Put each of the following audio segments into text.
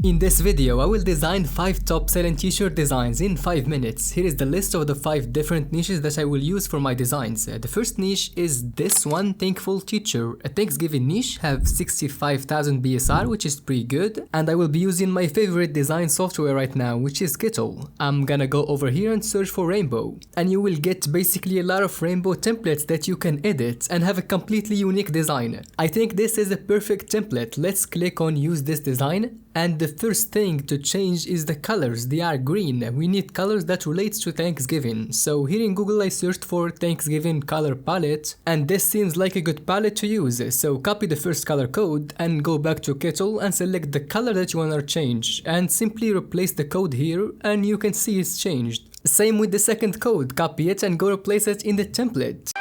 In this video, I will design 5 top selling t-shirt designs in 5 minutes. Here is the list of the 5 different niches that I will use for my designs. The first niche is this one, Thankful Teacher. A Thanksgiving niche, have 65,000 BSR, which is pretty good. And I will be using my favorite design software right now, which is Kittle. I'm gonna go over here and search for rainbow. And you will get basically a lot of rainbow templates that you can edit and have a completely unique design. I think this is a perfect template. Let's click on use this design. And the first thing to change is the colors. They are green. We need colors that relates to Thanksgiving. So here in Google I searched for Thanksgiving color palette, and this seems like a good palette to use. So copy the first color code and go back to Kittle and select the color that you want to change and simply replace the code here and you can see it's changed. Same with the second code, copy it and go replace it in the template.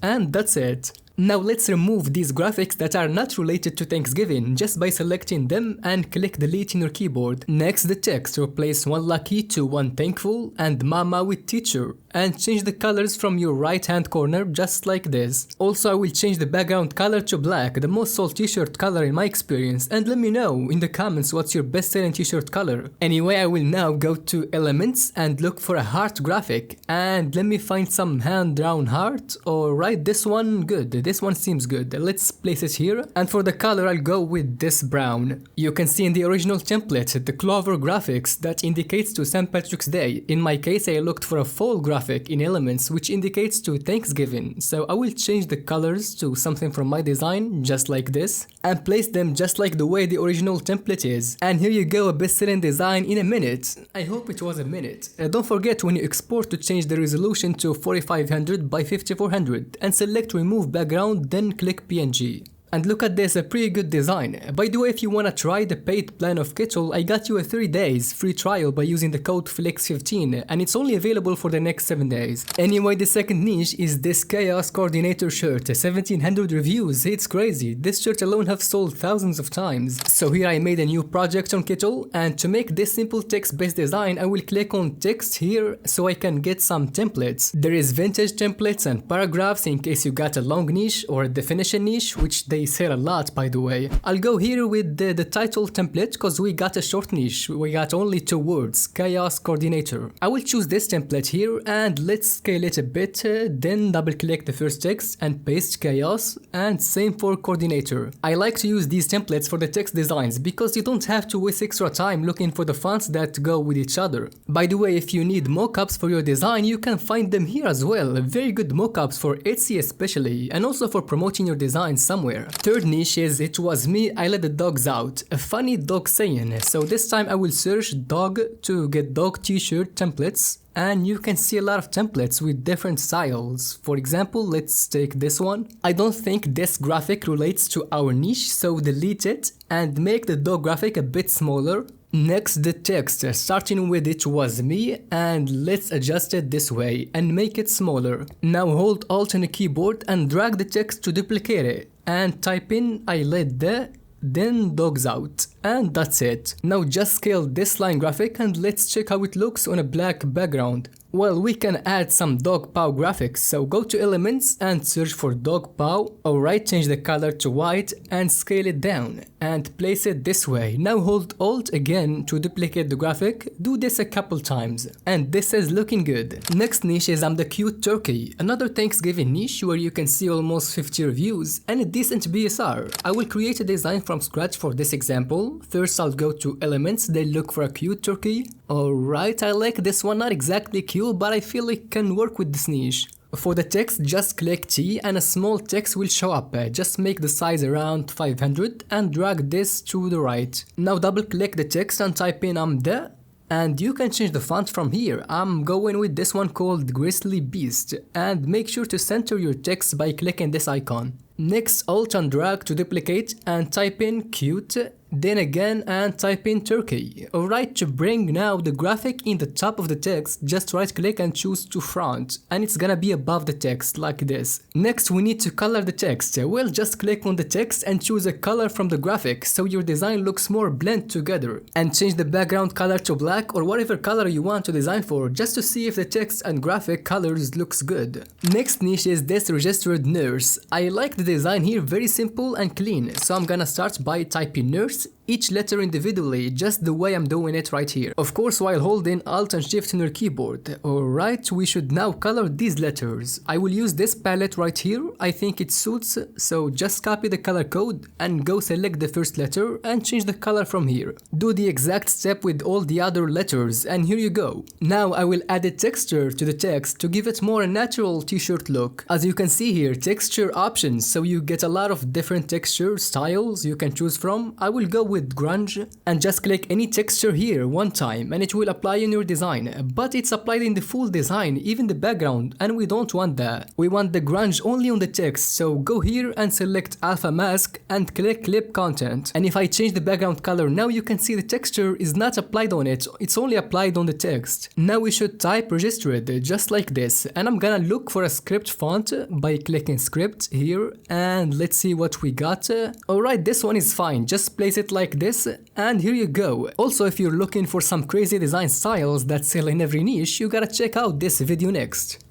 And that's it. Now let's remove these graphics that are not related to Thanksgiving just by selecting them and click delete in your keyboard. Next, the text, replace one lucky to one thankful and mama with teacher, and change the colors from your right hand corner just like this. Also, I will change the background color to black, the most sold t-shirt color in my experience, and let me know in the comments what's your best selling t-shirt color. Anyway, I will now go to elements and look for a heart graphic, and let me find some hand drawn heart. Alright, this one good. This one seems good. Let's place it here. And for the color, I'll go with this brown. You can see in the original template the clover graphics that indicates to St. Patrick's Day. In my case, I looked for a fall graphic in elements which indicates to Thanksgiving. So I will change the colors to something from my design, just like this, and place them just like the way the original template is. And here you go, a best-selling design in a minute. I hope it was a minute. Don't forget when you export to change the resolution to 4500 by 5400 and select remove background, then click PNG. And look at this, a pretty good design. By the way, if you wanna try the paid plan of Kittle, I got you a 3 days free trial by using the code FLEX15, and it's only available for the next 7 days. Anyway, the second niche is this Chaos Coordinator shirt, 1700 reviews, it's crazy. This shirt alone have sold thousands of times. So here I made a new project on Kittle, and to make this simple text-based design, I will click on text here so I can get some templates. There is vintage templates and paragraphs in case you got a long niche or a definition niche, which they sell a lot, by the way. I'll go here with the title template because we got a short niche. We got only 2 words, Chaos Coordinator. I will choose this template here and let's scale it a bit, then double click the first text and paste Chaos, and same for Coordinator. I like to use these templates for the text designs because you don't have to waste extra time looking for the fonts that go with each other. By the way, if you need mockups for your design, you can find them here as well. Very good mockups for Etsy especially, and also for promoting your design somewhere. Third niche is It Was Me, I Let the Dogs Out, a funny dog saying. So this time I will search dog to get dog t-shirt templates, and you can see a lot of templates with different styles. For example, let's take this one. I don't think this graphic relates to our niche, so delete it and make the dog graphic a bit smaller. Next, the text, starting with It Was Me, and let's adjust it this way and make it smaller. Now hold Alt on the keyboard and drag the text to duplicate it and type in I let the, then dogs out, and that's it. Now just scale this line graphic and let's check how it looks on a black background. Well, we can add some dog paw graphics, so go to elements and search for dog paw. Alright, change the color to white and scale it down and place it this way. Now hold Alt again to duplicate the graphic. Do this a couple times and this is looking good. Next niche is I'm the Cute Turkey, another Thanksgiving niche where you can see almost 50 reviews and a decent BSR. I will create a design from scratch for this example. First I'll go to elements, then look for a cute turkey. Alright, I like this one, not exactly cute, but I feel it can work with this niche. For the text, just click T and a small text will show up. Just make the size around 500 and drag this to the right. Now double click the text and type in I'm the, and you can change the font from here. I'm going with this one called Grizzly Beast, and make sure to center your text by clicking this icon. Next, Alt and drag to duplicate and type in cute, then again and type in Turkey. Alright, to bring now the graphic in the top of the text, just right click and choose to front, and it's gonna be above the text like this. Next we need to color the text. Well, just click on the text and choose a color from the graphic so your design looks more blend together, and change the background color to black or whatever color you want to design for, just to see if the text and graphic colors looks good. Next niche is this registered nurse. I like the design here, very simple and clean, so I'm gonna start by typing nurse, each letter individually, just the way I'm doing it right here. Of course, while holding Alt and Shift on your keyboard. Alright, we should now color these letters. I will use this palette right here, I think it suits, so just copy the color code and go select the first letter and change the color from here. Do the exact step with all the other letters, and here you go. Now I will add a texture to the text to give it more a natural t-shirt look. As you can see here, texture options, so you get a lot of different texture styles you can choose from. I will go with grunge and just click any texture here one time and it will apply in your design, but it's applied in the full design, even the background, and we don't want that. We want the grunge only on the text, so go here and select alpha mask and click clip content, and if I change the background color, now you can see the texture is not applied on it, it's only applied on the text. Now we should type registered just like this, and I'm gonna look for a script font by clicking script here, and let's see what we got. Alright, this one is fine, just place it like this, and here you go. Also, if you're looking for some crazy design styles that sell in every niche, you gotta check out this video next.